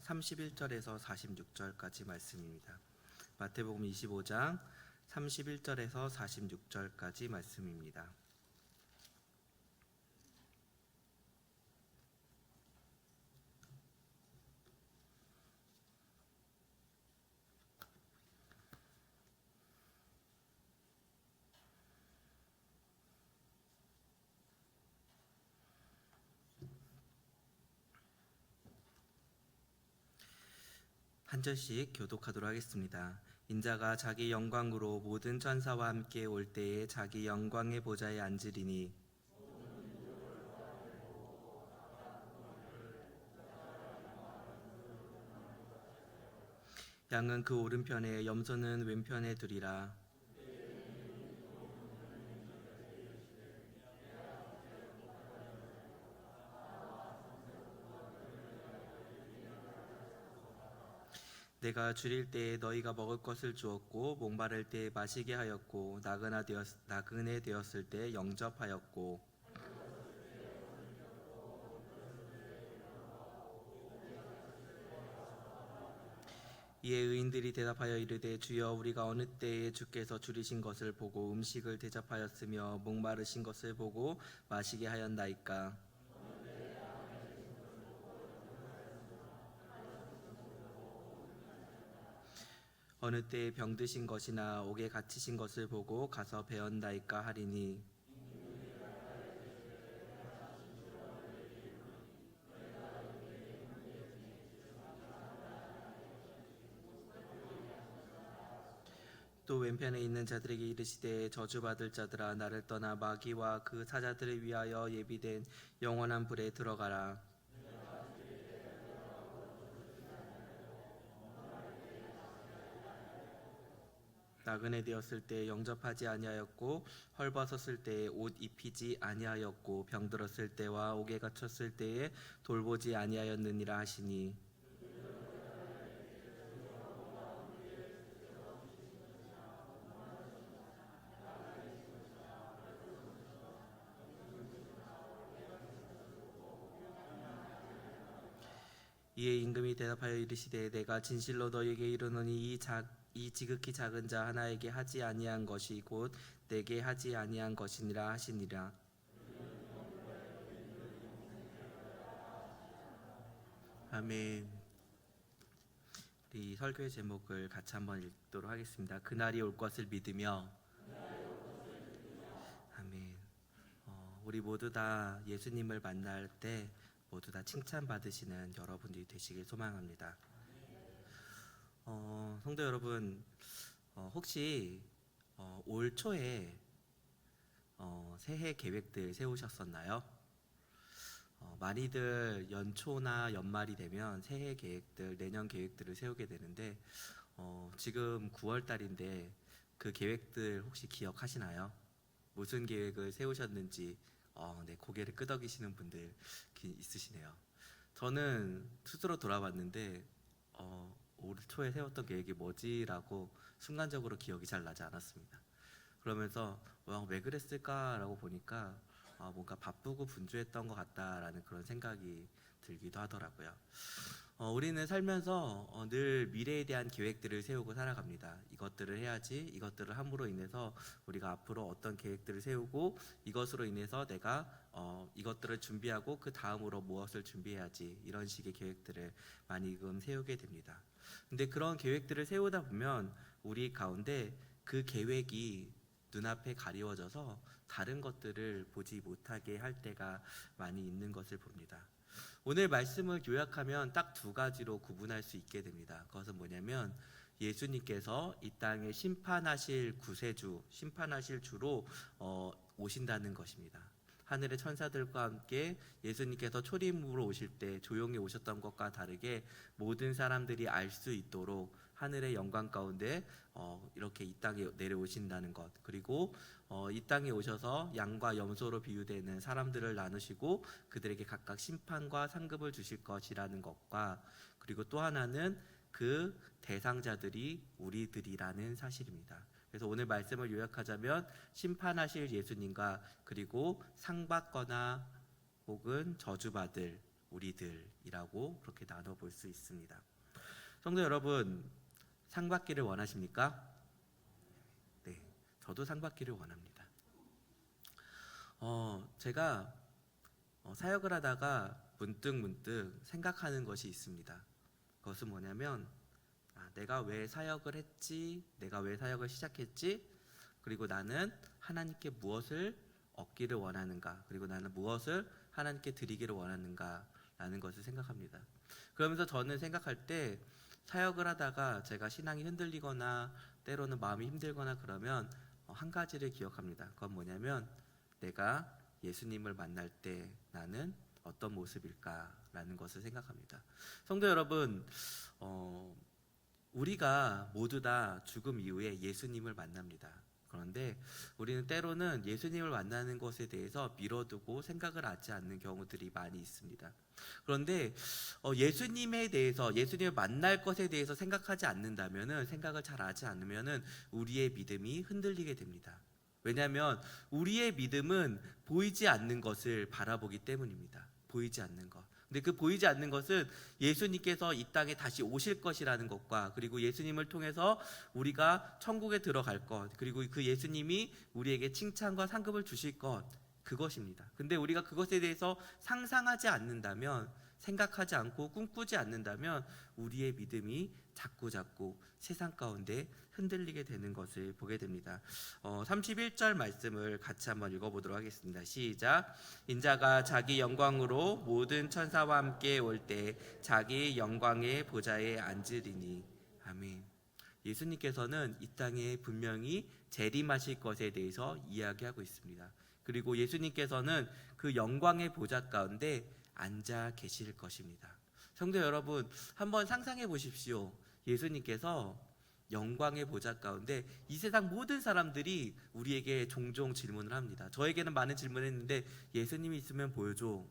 31절에서 46절까지 말씀입니다. 마태복음 25장 31절에서 46절까지 말씀입니다. 한 절씩 교독하도록 하겠습니다. 인자가 자기 영광으로 모든 천사와 함께 올 때에 자기 영광의 보좌에 앉으리니 양은 그 오른편에 염소는 왼편에 두리라. 내가 줄일 때에 너희가 먹을 것을 주었고 목마를 때에 마시게 하였고 나그네 되었을 때 영접하였고 이에 의인들이 대답하여 이르되 주여 우리가 어느 때에 주께서 줄이신 것을 보고 음식을 대접하였으며 목마르신 것을 보고 마시게 하였나이까. 어느 때에 병드신 것이나 옥에 갇히신 것을 보고 가서 배웠나이까 하리니 또 왼편에 있는 자들에게 이르시되 저주받을 자들아 나를 떠나 마귀와 그 사자들을 위하여 예비된 영원한 불에 들어가라. 나그네 되었을 때 영접하지 아니하였고 헐벗었을 때에 옷 입히지 아니하였고 병들었을 때와 옥에 갇혔을 때에 돌보지 아니하였느니라 하시니 이에 임금이 대답하여 이르시되 내가 진실로 너희에게 이르노니 이 지극히 작은 자 하나에게 하지 아니한 것이 곧 내게 하지 아니한 것이니라 하시니라. 아멘. 우리 설교의 제목을 같이 한번 읽도록 하겠습니다. 그날이 올 것을 믿으며. 아멘. 우리 모두 다 예수님을 만날 때 모두 다 칭찬받으시는 여러분들이 되시길 소망합니다. 성도 여러분, 혹시 올 초에 새해 계획들 세우셨었나요? 많이들 연초나 연말이 되면 새해 계획들, 내년 계획들을 세우게 되는데 지금 9월 달인데 그 계획들 혹시 기억하시나요? 무슨 계획을 세우셨는지 네, 고개를 끄덕이시는 분들 있으시네요. 저는 스스로 돌아봤는데 올 초에 세웠던 계획이 뭐지라고 순간적으로 기억이 잘 나지 않았습니다. 그러면서 왜 그랬을까라고 보니까 뭔가 바쁘고 분주했던 것 같다라는 그런 생각이 들기도 하더라고요. 우리는 살면서 늘 미래에 대한 계획들을 세우고 살아갑니다. 이것들을 해야지, 이것들을 함으로 인해서 우리가 앞으로 어떤 계획들을 세우고 이것으로 인해서 내가 이것들을 준비하고 그 다음으로 무엇을 준비해야지, 이런 식의 계획들을 많이 세우게 됩니다. 근데 그런 계획들을 세우다 보면 우리 가운데 그 계획이 눈앞에 가리워져서 다른 것들을 보지 못하게 할 때가 많이 있는 것을 봅니다. 오늘 말씀을 요약하면 딱 두 가지로 구분할 수 있게 됩니다. 그것은 뭐냐면 예수님께서 이 땅에 심판하실 구세주, 심판하실 주로 오신다는 것입니다. 하늘의 천사들과 함께 예수님께서 초림으로 오실 때 조용히 오셨던 것과 다르게 모든 사람들이 알 수 있도록 하늘의 영광 가운데 이렇게 이 땅에 내려오신다는 것, 그리고 이 땅에 오셔서 양과 염소로 비유되는 사람들을 나누시고 그들에게 각각 심판과 상급을 주실 것이라는 것과, 그리고 또 하나는 그 대상자들이 우리들이라는 사실입니다. 그래서 오늘 말씀을 요약하자면 심판하실 예수님과 그리고 상받거나 혹은 저주받을 우리들이라고 그렇게 나눠볼 수 있습니다. 성도 여러분, 상 받기를 원하십니까? 네, 저도 상 받기를 원합니다. 제가 사역을 하다가 문득 생각하는 것이 있습니다. 그것은 뭐냐면 내가 왜 사역을 했지? 내가 왜 사역을 시작했지? 그리고 나는 하나님께 무엇을 얻기를 원하는가? 그리고 나는 무엇을 하나님께 드리기를 원하는가? 라는 것을 생각합니다. 그러면서 저는 생각할 때 사역을 하다가 제가 신앙이 흔들리거나 때로는 마음이 힘들거나 그러면 한 가지를 기억합니다. 그건 뭐냐면 내가 예수님을 만날 때 나는 어떤 모습일까라는 것을 생각합니다. 성도 여러분, 우리가 모두 다 죽음 이후에 예수님을 만납니다. 그런데 우리는 때로는 예수님을 만나는 것에 대해서 미뤄두고 생각을 하지 않는 경우들이 많이 있습니다. 그런데 예수님에 대해서, 예수님을 만날 것에 대해서 생각하지 않는다면은, 생각을 잘 하지 않으면은 우리의 믿음이 흔들리게 됩니다. 왜냐하면 우리의 믿음은 보이지 않는 것을 바라보기 때문입니다. 보이지 않는 것. 근데 그 보이지 않는 것은 예수님께서 이 땅에 다시 오실 것이라는 것과, 그리고 예수님을 통해서 우리가 천국에 들어갈 것, 그리고 그 예수님이 우리에게 칭찬과 상급을 주실 것, 그것입니다. 근데 우리가 그것에 대해서 상상하지 않는다면, 생각하지 않고 꿈꾸지 않는다면 우리의 믿음이 자꾸 세상 가운데 흔들리게 되는 것을 보게 됩니다. 31절 말씀을 같이 한번 읽어보도록 하겠습니다. 시작. 인자가 자기 영광으로 모든 천사와 함께 올 때 자기 영광의 보좌에 앉으리니. 아멘. 예수님께서는 이 땅에 분명히 재림하실 것에 대해서 이야기하고 있습니다. 그리고 예수님께서는 그 영광의 보좌 가운데 앉아 계실 것입니다. 성도 여러분, 한번 상상해 보십시오. 예수님께서 영광의 보좌 가운데, 이 세상 모든 사람들이 우리에게 종종 질문을 합니다. 저에게는 많은 질문을 했는데, 예수님이 있으면 보여줘.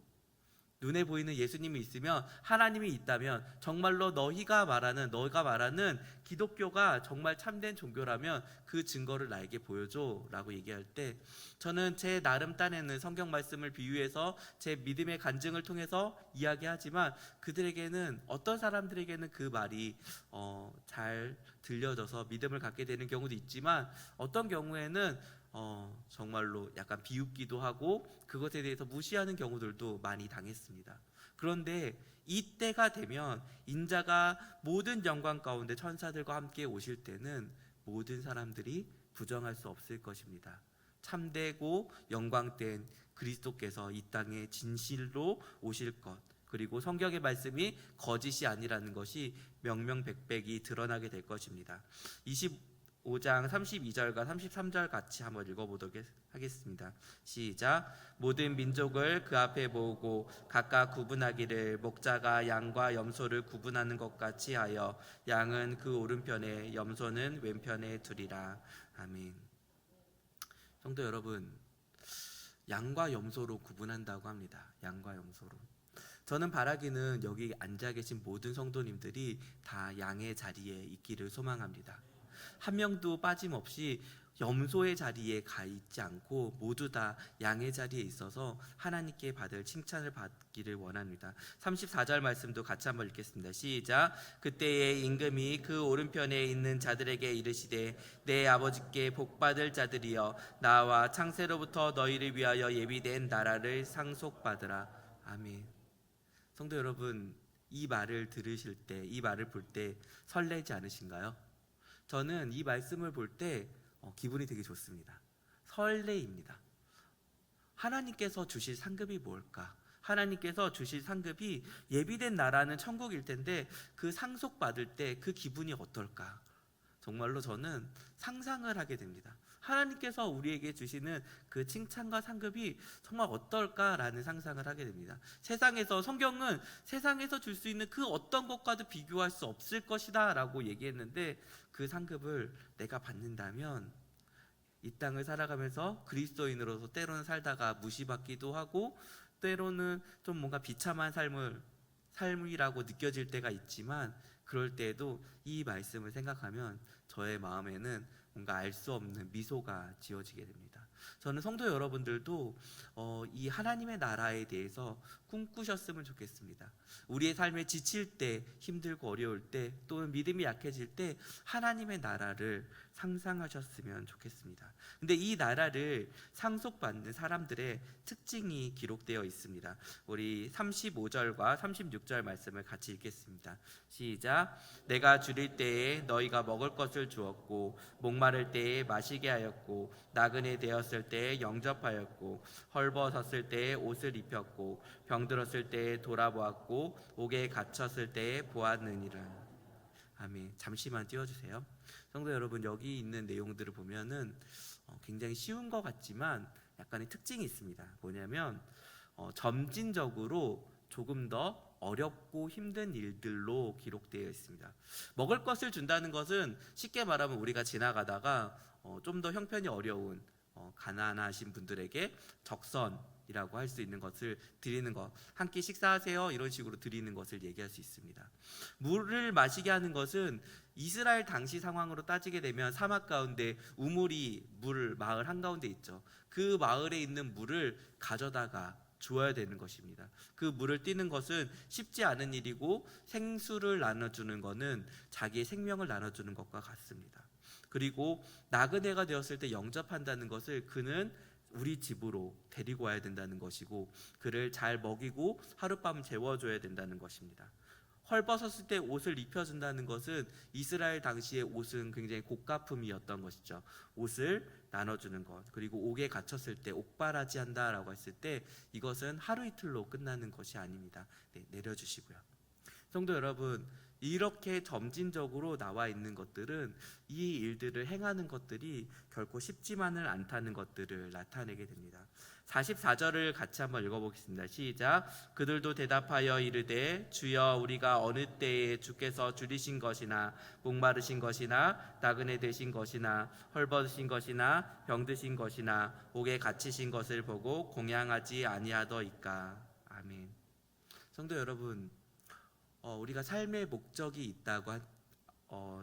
눈에 보이는 예수님이 있으면, 하나님이 있다면, 정말로 너가 말하는 기독교가 정말 참된 종교라면 그 증거를 나에게 보여줘 라고 얘기할 때, 저는 제 나름 딴에는 성경 말씀을 비유해서 제 믿음의 간증을 통해서 이야기하지만, 그들에게는, 어떤 사람들에게는 그 말이 잘 들려져서 믿음을 갖게 되는 경우도 있지만, 어떤 경우에는 정말로 약간 비웃기도 하고 그것에 대해서 무시하는 경우들도 많이 당했습니다. 그런데 이때가 되면, 인자가 모든 영광 가운데 천사들과 함께 오실 때는 모든 사람들이 부정할 수 없을 것입니다. 참되고 영광된 그리스도께서 이 땅에 진실로 오실 것, 그리고 성경의 말씀이 거짓이 아니라는 것이 명명백백이 드러나게 될 것입니다. 25장 32절과 33절 같이 한번 읽어보도록 하겠습니다. 시작. 모든 민족을 그 앞에 모으고 각각 구분하기를, 목자가 양과 염소를 구분하는 것 같이 하여 양은 그 오른편에 염소는 왼편에 두리라. 아멘. 성도 여러분, 양과 염소로 구분한다고 합니다. 양과 염소로. 저는 바라기는 여기 앉아 계신 모든 성도님들이 다 양의 자리에 있기를 소망합니다. 한 명도 빠짐없이 염소의 자리에 가 있지 않고 모두 다 양의 자리에 있어서 하나님께 받을 칭찬을 받기를 원합니다. 34절 말씀도 같이 한번 읽겠습니다. 시작. 그때에 임금이 그 오른편에 있는 자들에게 이르시되, 내 아버지께 복받을 자들이여, 나와 창세로부터 너희를 위하여 예비된 나라를 상속받으라. 아멘. 성도 여러분, 이 말을 들으실 때, 이 말을 볼 때 설레지 않으신가요? 저는 이 말씀을 볼 때 기분이 되게 좋습니다. 설레입니다. 하나님께서 주실 상급이 뭘까? 하나님께서 주실 상급이 예비된 나라는 천국일 텐데, 그 상속받을 때 그 기분이 어떨까? 정말로 저는 상상을 하게 됩니다. 하나님께서 우리에게 주시는 그 칭찬과 상급이 정말 어떨까라는 상상을 하게 됩니다. 성경은 세상에서 줄 수 있는 그 어떤 것과도 비교할 수 없을 것이다 라고 얘기했는데, 그 상급을 내가 받는다면 이 땅을 살아가면서 그리스도인으로서 때로는 살다가 무시받기도 하고, 때로는 좀 뭔가 비참한 삶이라고 느껴질 때가 있지만, 그럴 때에도 이 말씀을 생각하면 저의 마음에는 뭔가 알 수 없는 미소가 지어지게 됩니다. 저는 성도 여러분들도 이 하나님의 나라에 대해서 꿈꾸셨으면 좋겠습니다. 우리의 삶에 지칠 때, 힘들고 어려울 때, 또는 믿음이 약해질 때 하나님의 나라를 상상하셨으면 좋겠습니다. 근데 이 나라를 상속받는 사람들의 특징이 기록되어 있습니다. 우리 35절과 36절 말씀을 같이 읽겠습니다. 시작. 내가 줄일 때에 너희가 먹을 것을 주었고, 목마를 때에 마시게 하였고, 나그네 되었을 때에 영접하였고, 헐벗었을 때에 옷을 입혔고, 병들었을 때에 돌아보았고, 옥에 갇혔을 때에 보았느니라. 아멘. 잠시만 띄워주세요. 성도 여러분, 여기 있는 내용들을 보면은 굉장히 쉬운 것 같지만 약간의 특징이 있습니다. 뭐냐면 점진적으로 조금 더 어렵고 힘든 일들로 기록되어 있습니다. 먹을 것을 준다는 것은 쉽게 말하면 우리가 지나가다가 좀 더 형편이 어려운 가난하신 분들에게 적선이라고 할 수 있는 것을 드리는 것, 한 끼 식사하세요 이런 식으로 드리는 것을 얘기할 수 있습니다. 물을 마시게 하는 것은 이스라엘 당시 상황으로 따지게 되면 사막 가운데 우물이 마을 한가운데 있죠. 그 마을에 있는 물을 가져다가 주어야 되는 것입니다. 그 물을 띠는 것은 쉽지 않은 일이고, 생수를 나눠주는 것은 자기의 생명을 나눠주는 것과 같습니다. 그리고 나그네가 되었을 때 영접한다는 것을 그는 우리 집으로 데리고 와야 된다는 것이고, 그를 잘 먹이고 하룻밤 재워줘야 된다는 것입니다. 헐벗었을 때 옷을 입혀준다는 것은 이스라엘 당시의 옷은 굉장히 고가품이었던 것이죠. 옷을 나눠주는 것, 그리고 옥에 갇혔을 때 옥바라지 한다라고 했을 때 이것은 하루 이틀로 끝나는 것이 아닙니다. 네, 내려주시고요. 성도 여러분, 이렇게 점진적으로 나와 있는 것들은 이 일들을 행하는 것들이 결코 쉽지만은 않다는 것들을 나타내게 됩니다. 44절을 같이 한번 읽어보겠습니다. 시작. 그들도 대답하여 이르되 주여, 우리가 어느 때에 주께서 줄이신 것이나 목마르신 것이나 나그네 되신 것이나 헐벗으신 것이나 병드신 것이나 옥에 갇히신 것을 보고 공양하지 아니하더이까. 아멘. 성도 여러분, 우리가 삶의 목적이 있다고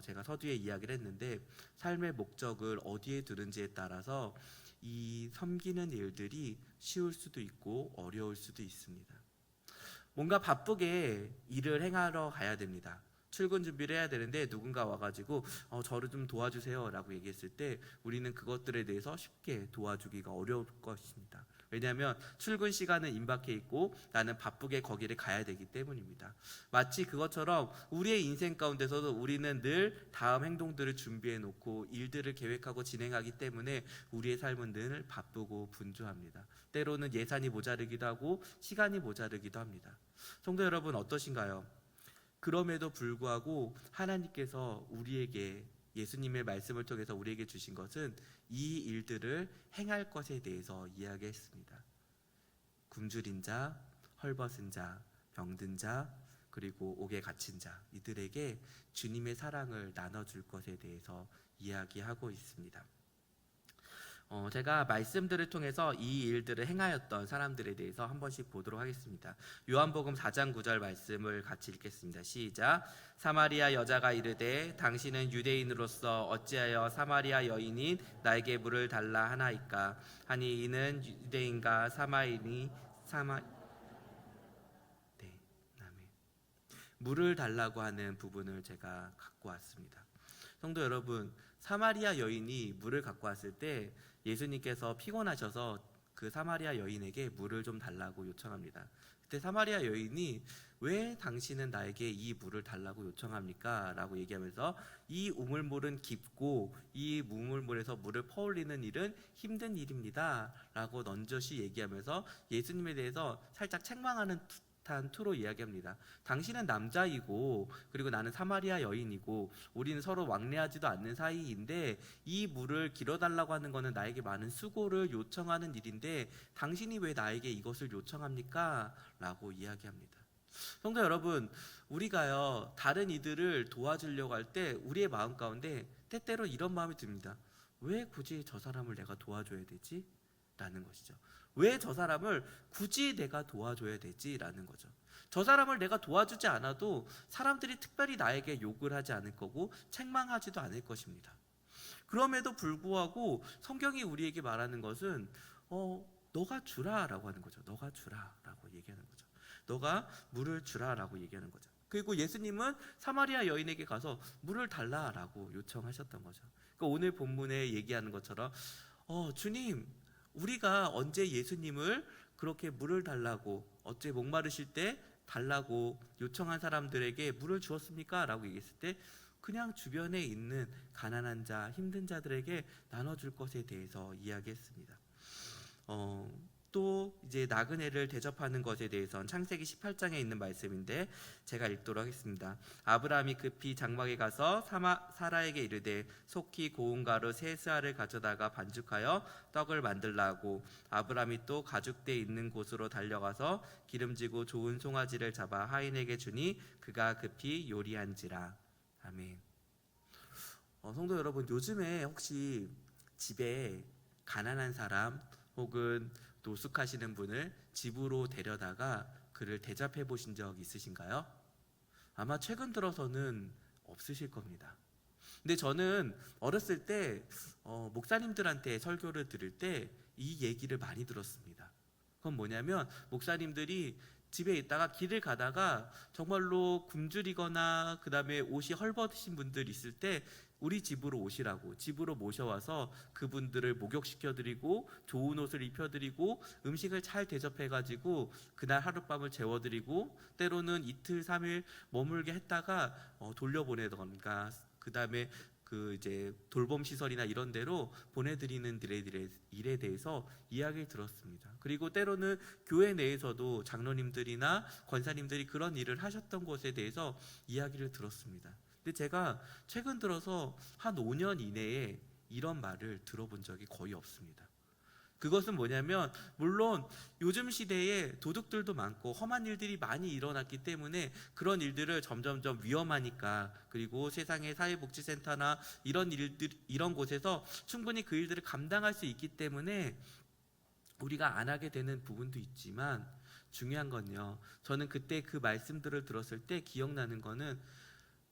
제가 서두에 이야기를 했는데, 삶의 목적을 어디에 두는지에 따라서 이 섬기는 일들이 쉬울 수도 있고 어려울 수도 있습니다. 뭔가 바쁘게 일을 행하러 가야 됩니다. 출근 준비를 해야 되는데 누군가 와가지고 저를 좀 도와주세요 라고 얘기했을 때 우리는 그것들에 대해서 쉽게 도와주기가 어려울 것입니다. 왜냐하면 출근 시간은 임박해 있고 나는 바쁘게 거기를 가야 되기 때문입니다. 마치 그것처럼 우리의 인생 가운데서도 우리는 늘 다음 행동들을 준비해 놓고 일들을 계획하고 진행하기 때문에 우리의 삶은 늘 바쁘고 분주합니다. 때로는 예산이 모자르기도 하고 시간이 모자르기도 합니다. 성도 여러분, 어떠신가요? 그럼에도 불구하고 하나님께서 우리에게, 예수님의 말씀을 통해서 우리에게 주신 것은 이 일들을 행할 것에 대해서 이야기했습니다. 굶주린 자, 헐벗은 자, 병든 자, 그리고 옥에 갇힌 자, 이들에게 주님의 사랑을 나눠줄 것에 대해서 이야기하고 있습니다. 제가 말씀들을 통해서 이 일들을 행하였던 사람들에 대해서 한 번씩 보도록 하겠습니다. 요한복음 4장 9절 말씀을 같이 읽겠습니다. 시작. 사마리아 여자가 이르되 당신은 유대인으로서 어찌하여 사마리아 여인인 나에게 물을 달라 하나이까? 하니 이는 유대인과 사마리아인이 네, 아멘. 물을 달라고 하는 부분을 제가 갖고 왔습니다. 성도 여러분, 사마리아 여인이 물을 갖고 왔을 때 예수님께서 피곤하셔서 그 사마리아 여인에게 물을 좀 달라고 요청합니다. 그때 사마리아 여인이 왜 당신은 나에게 이 물을 달라고 요청합니까? 라고 얘기하면서 이 우물물은 깊고 이 우물물에서 물을 퍼올리는 일은 힘든 일입니다 라고 넌저시 얘기하면서 예수님에 대해서 살짝 책망하는 듯한 투로 이야기합니다. 당신은 남자이고 그리고 나는 사마리아 여인이고 우리는 서로 왕래하지도 않는 사이인데 이 물을 길어달라고 하는 것은 나에게 많은 수고를 요청하는 일인데 당신이 왜 나에게 이것을 요청합니까? 라고 이야기합니다. 성도 여러분, 우리가요 다른 이들을 도와주려고 할 때 우리의 마음 가운데 때때로 이런 마음이 듭니다. 왜 굳이 저 사람을 내가 도와줘야 되지? 라는 것이죠. 왜 저 사람을 굳이 내가 도와줘야 되지? 라는 거죠. 저 사람을 내가 도와주지 않아도 사람들이 특별히 나에게 욕을 하지 않을 거고 책망하지도 않을 것입니다. 그럼에도 불구하고 성경이 우리에게 말하는 것은 너가 주라라고 하는 거죠. 너가 주라라고 얘기하는 거죠. 너가 물을 주라라고 얘기하는 거죠. 그리고 예수님은 사마리아 여인에게 가서 물을 달라라고 요청하셨던 거죠. 그러니까 오늘 본문에 얘기하는 것처럼 주님, 우리가 언제 예수님을 그렇게 물을 달라고, 어째 목마르실 때 달라고 요청한 사람들에게 물을 주었습니까? 라고 얘기했을 때 그냥 주변에 있는 가난한 자, 힘든 자들에게 나눠줄 것에 대해서 이야기했습니다. 또 이제 나그네를 대접하는 것에 대해서는 창세기 18장에 있는 말씀인데 제가 읽도록 하겠습니다. 아브라함이 급히 장막에 가서 사라에게 이르되 속히 고운 가루 세 스아를 가져다가 반죽하여 떡을 만들라고. 아브라함이 또 가죽대 있는 곳으로 달려가서 기름지고 좋은 송아지를 잡아 하인에게 주니 그가 급히 요리한지라. 아멘. 성도 여러분, 요즘에 혹시 집에 가난한 사람 혹은 노숙하시는 분을 집으로 데려다가 그를 대접해 보신 적 있으신가요? 아마 최근 들어서는 없으실 겁니다. 근데 저는 어렸을 때 목사님들한테 설교를 들을 때 이 얘기를 많이 들었습니다. 그건 뭐냐면 목사님들이 집에 있다가 길을 가다가 정말로 굶주리거나 그 다음에 옷이 헐벗으신 분들 있을 때 우리 집으로 오시라고 집으로 모셔와서 그분들을 목욕시켜드리고 좋은 옷을 입혀드리고 음식을 잘 대접해가지고 그날 하룻밤을 재워드리고 때로는 이틀 3일 머물게 했다가 돌려보내던가 그 다음에 그 이제 돌봄 시설이나 이런 데로 보내드리는 일에 대해서 이야기를 들었습니다. 그리고 때로는 교회 내에서도 장로님들이나 권사님들이 그런 일을 하셨던 것에 대해서 이야기를 들었습니다. 근데 제가 최근 들어서 한 5년 이내에 이런 말을 들어본 적이 거의 없습니다. 그것은 뭐냐면 물론 요즘 시대에 도둑들도 많고 험한 일들이 많이 일어났기 때문에 그런 일들을 점점점 위험하니까, 그리고 세상의 사회복지센터나 이런 곳에서 충분히 그 일들을 감당할 수 있기 때문에 우리가 안 하게 되는 부분도 있지만, 중요한 건요, 저는 그때 그 말씀들을 들었을 때 기억나는 거는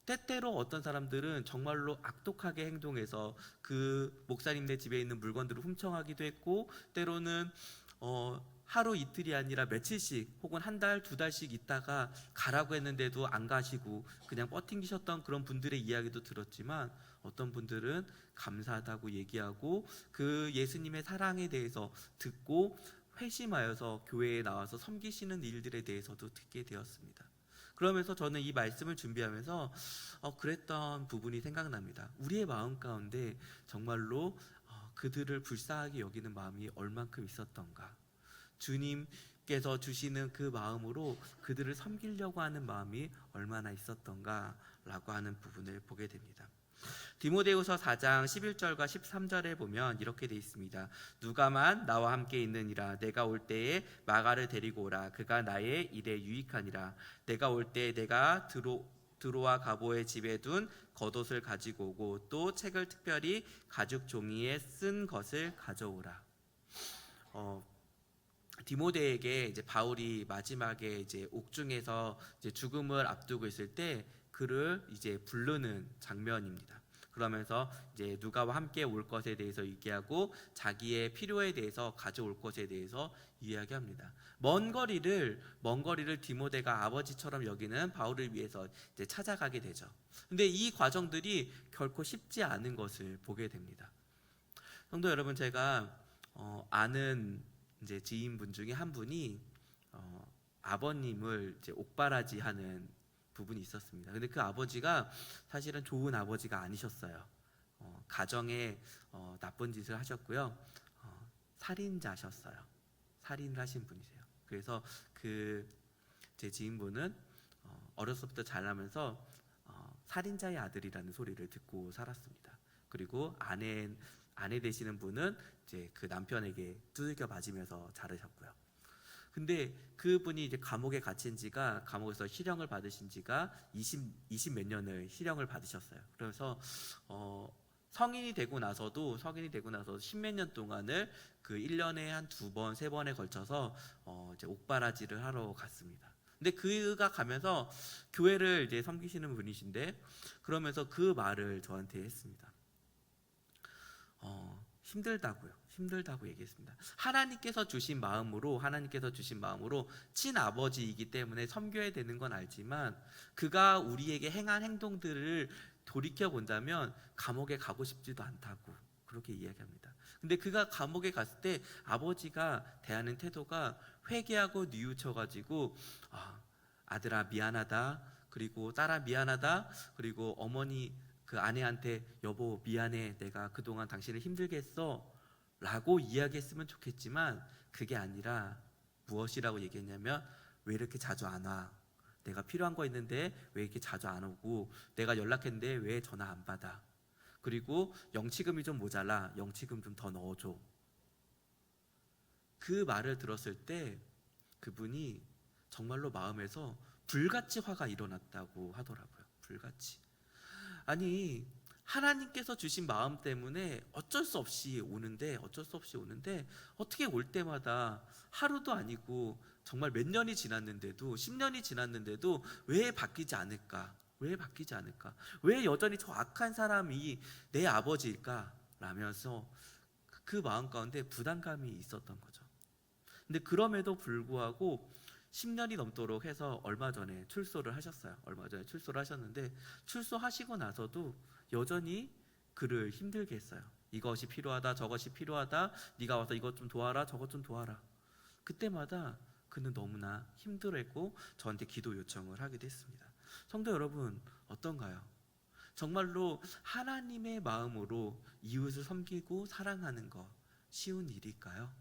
때때로 어떤 사람들은 정말로 악독하게 행동해서 그 목사님네 집에 있는 물건들을 훔쳐가기도 했고, 때로는 하루 이틀이 아니라 며칠씩 혹은 한 달, 두 달씩 있다가 가라고 했는데도 안 가시고 그냥 버팅기셨던 그런 분들의 이야기도 들었지만, 어떤 분들은 감사하다고 얘기하고 그 예수님의 사랑에 대해서 듣고 회심하여서 교회에 나와서 섬기시는 일들에 대해서도 듣게 되었습니다. 그러면서 저는 이 말씀을 준비하면서 그랬던 부분이 생각납니다. 우리의 마음 가운데 정말로 그들을 불쌍하게 여기는 마음이 얼만큼 있었던가, 주님께서 주시는 그 마음으로 그들을 섬기려고 하는 마음이 얼마나 있었던가 라고 하는 부분을 보게 됩니다. 디모데후서 4장 11절과 13절에 보면 이렇게 되어 있습니다. 누가만 나와 함께 있느니라. 내가 올 때에 마가를 데리고 오라. 그가 나의 일에 유익하니라. 내가 올 때에 내가 드로와 가보의 집에 둔 겉옷을 가지고 오고 또 책을 특별히 가죽 종이에 쓴 것을 가져오라. 디모데에게 이제 바울이 마지막에 이제 옥중에서 이제 죽음을 앞두고 있을 때 그를 이제 부르는 장면입니다. 그러면서 이제 누가와 함께 올 것에 대해서 얘기하고 자기의 필요에 대해서 가져올 것에 대해서 이야기합니다. 먼 거리를 디모데가 아버지처럼 여기는 바울을 위해서 이제 찾아가게 되죠. 근데 이 과정들이 결코 쉽지 않은 것을 보게 됩니다. 성도 여러분, 제가 아는 이제 지인분 중에 한 분이 아버님을 이제 옥바라지하는 부분이 있었습니다. 근데 그 아버지가 사실은 좋은 아버지가 아니셨어요. 가정에 나쁜 짓을 하셨고요. 살인자셨어요. 살인을 하신 분이세요. 그래서 제 지인분은 어렸을 때 자라면서 살인자의 아들이라는 소리를 듣고 살았습니다. 그리고 아내 되시는 분은 이제 그 남편에게 두들겨 맞으면서 자르셨고요. 근데 그분이 이제 감옥에서 실형을 받으신 지가 20 몇 년을 실형을 받으셨어요. 그래서 성인이 되고 나서도 10몇 년 동안을 그 1년에 한 2번, 3번에 걸쳐서 이제 옥바라지를 하러 갔습니다. 근데 그가 가면서 교회를 이제 섬기시는 분이신데, 그러면서 그 말을 저한테 했습니다. 힘들다고 얘기했습니다. 하나님께서 주신 마음으로 친아버지이기 때문에 섬겨야 되는 건 알지만 그가 우리에게 행한 행동들을 돌이켜 본다면 감옥에 가고 싶지도 않다고 그렇게 이야기합니다. 근데 그가 감옥에 갔을 때 아버지가 대하는 태도가 회개하고 뉘우쳐가지고 아들아 미안하다, 그리고 딸아 미안하다, 그리고 어머니 그 아내한테 여보 미안해, 내가 그동안 당신을 힘들게 했어 라고 이야기했으면 좋겠지만 그게 아니라 무엇이라고 얘기했냐면 왜 이렇게 자주 안 와? 내가 필요한 거 있는데 왜 이렇게 자주 안 오고, 내가 연락했는데 왜 전화 안 받아? 그리고 영치금이 좀 모자라, 영치금 좀 더 넣어줘. 그 말을 들었을 때 그분이 정말로 마음에서 불같이 화가 일어났다고 하더라고요. 불같이. 아니, 하나님께서 주신 마음 때문에 어쩔 수 없이 오는데 어떻게 올 때마다 하루도 아니고 정말 몇 년이 지났는데도 10년이 지났는데도 왜 바뀌지 않을까? 왜 여전히 저 악한 사람이 내 아버지일까? 라면서 그 마음 가운데 부담감이 있었던 거죠. 근데 그럼에도 불구하고 10년이 넘도록 해서 얼마 전에 출소를 하셨는데 출소하시고 나서도 여전히 그를 힘들게 했어요. 이것이 필요하다, 저것이 필요하다, 네가 와서 이것 좀 도와라, 저것 좀 도와라. 그때마다 그는 너무나 힘들어했고 저한테 기도 요청을 하기도 했습니다. 성도 여러분, 어떤가요? 정말로 하나님의 마음으로 이웃을 섬기고 사랑하는 거 쉬운 일일까요?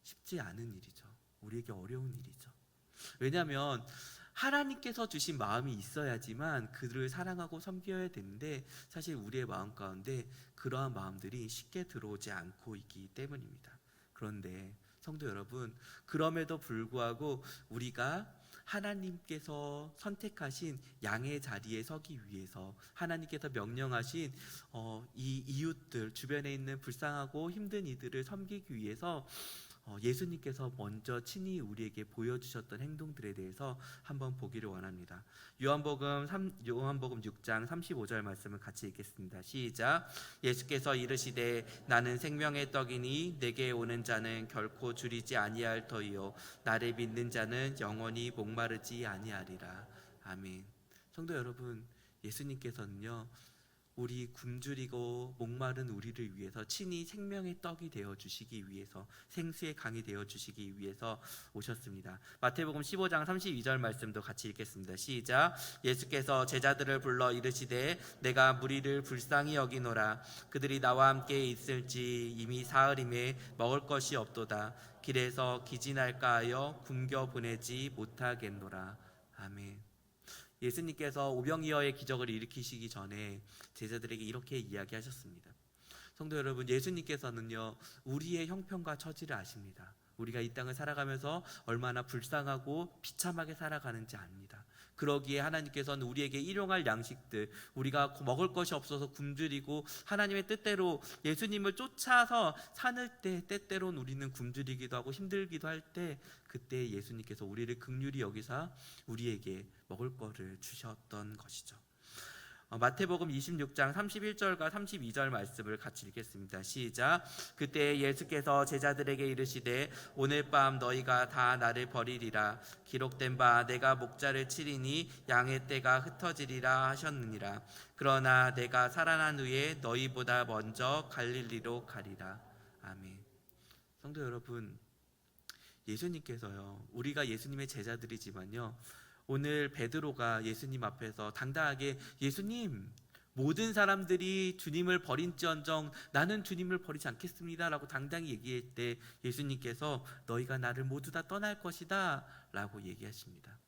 쉽지 않은 일이죠. 우리에게 어려운 일이죠. 왜냐하면 하나님께서 주신 마음이 있어야지만 그를 사랑하고 섬겨야 되는데 사실 우리의 마음 가운데 그러한 마음들이 쉽게 들어오지 않고 있기 때문입니다. 그런데 성도 여러분, 그럼에도 불구하고 우리가 하나님께서 선택하신 양의 자리에 서기 위해서 하나님께서 명령하신 이 이웃들, 주변에 있는 불쌍하고 힘든 이들을 섬기기 위해서 예수님께서 먼저 친히 우리에게 보여주셨던 행동들에 대해서 한번 보기를 원합니다. 요한복음 6장 35절 말씀을 같이 읽겠습니다. 시작. 예수께서 이르시되 나는 생명의 떡이니 내게 오는 자는 결코 줄이지 아니할 터이요 나를 믿는 자는 영원히 목마르지 아니하리라. 아멘. 성도 여러분, 예수님께서는요 우리 굶주리고 목마른 우리를 위해서 친히 생명의 떡이 되어 주시기 위해서, 생수의 강이 되어 주시기 위해서 오셨습니다. 마태복음 15장 32절 말씀도 같이 읽겠습니다. 시작. 예수께서 제자들을 불러 이르시되 내가 무리를 불쌍히 여기노라. 그들이 나와 함께 있을지 이미 사흘임에 먹을 것이 없도다. 길에서 기진할까 하여 굶겨 보내지 못하겠노라. 아멘. 예수님께서 오병이어의 기적을 일으키시기 전에 제자들에게 이렇게 이야기하셨습니다. 성도 여러분, 예수님께서는요 우리의 형편과 처지를 아십니다. 우리가 이 땅을 살아가면서 얼마나 불쌍하고 비참하게 살아가는지 압니다. 그러기에 하나님께서는 우리에게 일용할 양식들, 우리가 먹을 것이 없어서 굶주리고 하나님의 뜻대로 예수님을 쫓아서 사는 때 때때로는 우리는 굶주리기도 하고 힘들기도 할 때 그때 예수님께서 우리를 긍휼히 여기사 우리에게 먹을 거를 주셨던 것이죠. 마태복음 26장 31절과 32절 말씀을 같이 읽겠습니다. 시작. 그때 예수께서 제자들에게 이르시되 오늘 밤 너희가 다 나를 버리리라. 기록된 바 내가 목자를 치리니 양의 떼가 흩어지리라 하셨느니라. 그러나 내가 살아난 후에 너희보다 먼저 갈릴리로 가리라. 아멘. 성도 여러분, 예수님께서요 우리가 예수님의 제자들이지만요 오늘 베드로가 예수님 앞에서 당당하게 예수님, 모든 사람들이 주님을 버린지언정 나는 주님을 버리지 않겠습니다 라고 당당히 얘기할 때 예수님께서 너희가 나를 모두 다 떠날 것이다 라고 얘기하십니다.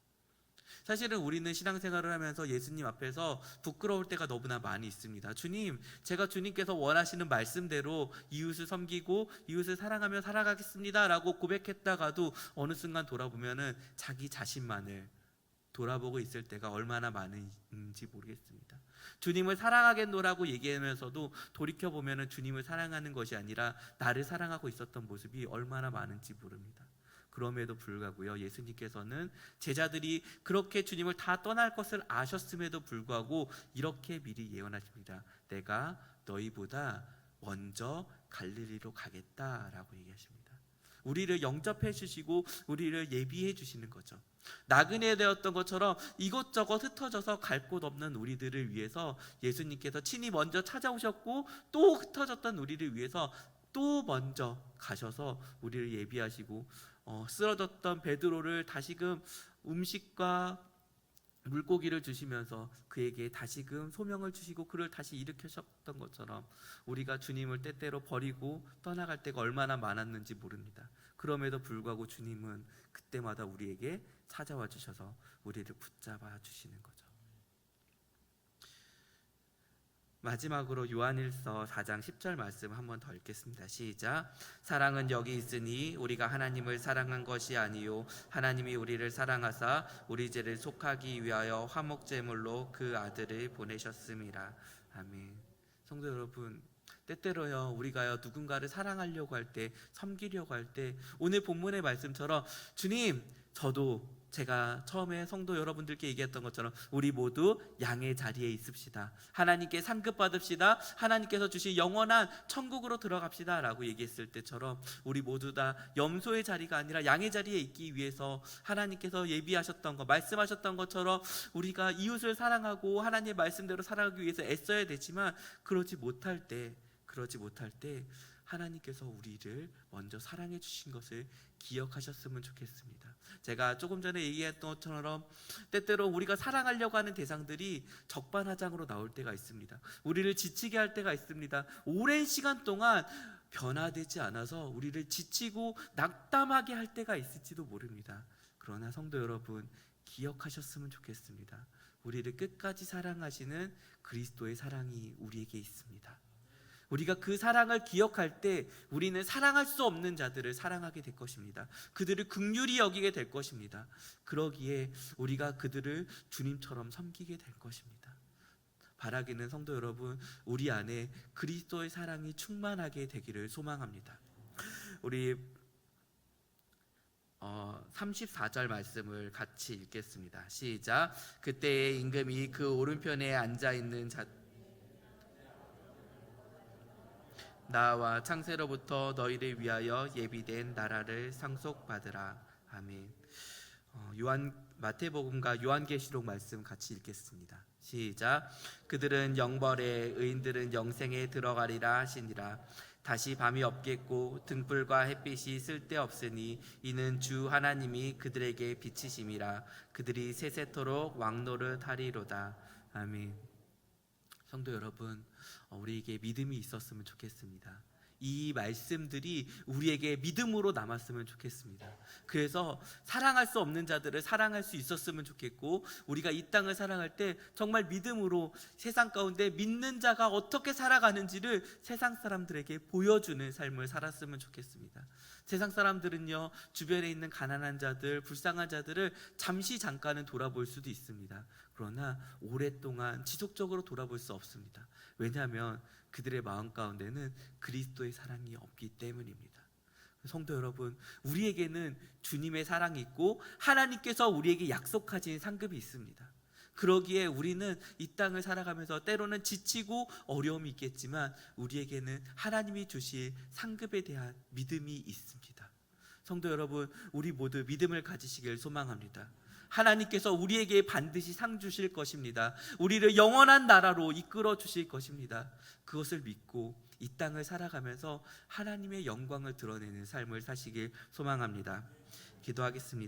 사실은 우리는 신앙생활을 하면서 예수님 앞에서 부끄러울 때가 너무나 많이 있습니다. 주님, 제가 주님께서 원하시는 말씀대로 이웃을 섬기고 이웃을 사랑하며 살아가겠습니다 라고 고백했다가도 어느 순간 돌아보면은 자기 자신만을 돌아보고 있을 때가 얼마나 많은지 모르겠습니다. 주님을 사랑하겠노라고 얘기하면서도 돌이켜보면 주님을 사랑하는 것이 아니라 나를 사랑하고 있었던 모습이 얼마나 많은지 모릅니다. 그럼에도 불구하고요 예수님께서는 제자들이 그렇게 주님을 다 떠날 것을 아셨음에도 불구하고 이렇게 미리 예언하십니다. 내가 너희보다 먼저 갈릴리로 가겠다라고 얘기하십니다. 우리를 영접해 주시고 우리를 예비해 주시는 거죠. 나그네 되었던 것처럼 이것저것 흩어져서 갈 곳 없는 우리들을 위해서 예수님께서 친히 먼저 찾아오셨고, 또 흩어졌던 우리를 위해서 또 먼저 가셔서 우리를 예비하시고, 쓰러졌던 베드로를 다시금 음식과 물고기를 주시면서 그에게 다시금 소명을 주시고 그를 다시 일으키셨던 것처럼 우리가 주님을 때때로 버리고 떠나갈 때가 얼마나 많았는지 모릅니다. 그럼에도 불구하고 주님은 그때마다 우리에게 찾아와 주셔서 우리를 붙잡아 주시는 거죠. 마지막으로 요한일서 4장 10절 말씀 한번 더 읽겠습니다. 시작. 사랑은 여기 있으니 우리가 하나님을 사랑한 것이 아니요 하나님이 우리를 사랑하사 우리 죄를 속하기 위하여 화목제물로 그 아들을 보내셨음이라. 아멘. 성도 여러분, 때때로요 우리가요 누군가를 사랑하려고 할 때, 섬기려고 할 때 오늘 본문의 말씀처럼 주님, 저도 제가 처음에 성도 여러분들께 얘기했던 것처럼 우리 모두 양의 자리에 있읍시다. 하나님께 상급 받읍시다. 하나님께서 주신 영원한 천국으로 들어갑시다 라고 얘기했을 때처럼 우리 모두 다 염소의 자리가 아니라 양의 자리에 있기 위해서 하나님께서 예비하셨던 것, 말씀하셨던 것처럼 우리가 이웃을 사랑하고 하나님의 말씀대로 살아가기 위해서 애써야 되지만 그러지 못할 때 하나님께서 우리를 먼저 사랑해 주신 것을 기억하셨으면 좋겠습니다. 제가 조금 전에 얘기했던 것처럼 때때로 우리가 사랑하려고 하는 대상들이 적반하장으로 나올 때가 있습니다. 우리를 지치게 할 때가 있습니다. 오랜 시간 동안 변화되지 않아서 우리를 지치고 낙담하게 할 때가 있을지도 모릅니다. 그러나 성도 여러분, 기억하셨으면 좋겠습니다. 우리를 끝까지 사랑하시는 그리스도의 사랑이 우리에게 있습니다. 우리가 그 사랑을 기억할 때 우리는 사랑할 수 없는 자들을 사랑하게 될 것입니다. 그들을 긍휼히 여기게 될 것입니다. 그러기에 우리가 그들을 주님처럼 섬기게 될 것입니다. 바라기는 성도 여러분, 우리 안에 그리스도의 사랑이 충만하게 되기를 소망합니다. 우리 34절 말씀을 같이 읽겠습니다. 시작. 그때의 임금이 그 오른편에 앉아있는 자 나와 창세로부터 너희를 위하여 예비된 나라를 상속받으라. 아멘. 마태복음과 요한계시록 말씀 같이 읽겠습니다. 시작. 그들은 영벌에, 의인들은 영생에 들어가리라 하시니라. 다시 밤이 없겠고 등불과 햇빛이 쓸데없으니 이는 주 하나님이 그들에게 비치심이라. 그들이 세세토록 왕노릇 하리로다. 아멘. 성도 여러분, 우리에게 믿음이 있었으면 좋겠습니다. 이 말씀들이 우리에게 믿음으로 남았으면 좋겠습니다. 그래서 사랑할 수 없는 자들을 사랑할 수 있었으면 좋겠고, 우리가 이 땅을 사랑할 때 정말 믿음으로 세상 가운데 믿는 자가 어떻게 살아가는지를 세상 사람들에게 보여주는 삶을 살았으면 좋겠습니다. 세상 사람들은요, 주변에 있는 가난한 자들, 불쌍한 자들을 잠깐은 돌아볼 수도 있습니다. 그러나 오랫동안 지속적으로 돌아볼 수 없습니다. 왜냐하면 그들의 마음 가운데는 그리스도의 사랑이 없기 때문입니다. 성도 여러분, 우리에게는 주님의 사랑이 있고 하나님께서 우리에게 약속하신 상급이 있습니다. 그러기에 우리는 이 땅을 살아가면서 때로는 지치고 어려움이 있겠지만 우리에게는 하나님이 주실 상급에 대한 믿음이 있습니다. 성도 여러분, 우리 모두 믿음을 가지시길 소망합니다. 하나님께서 우리에게 반드시 상 주실 것입니다. 우리를 영원한 나라로 이끌어 주실 것입니다. 그것을 믿고 이 땅을 살아가면서 하나님의 영광을 드러내는 삶을 사시길 소망합니다. 기도하겠습니다.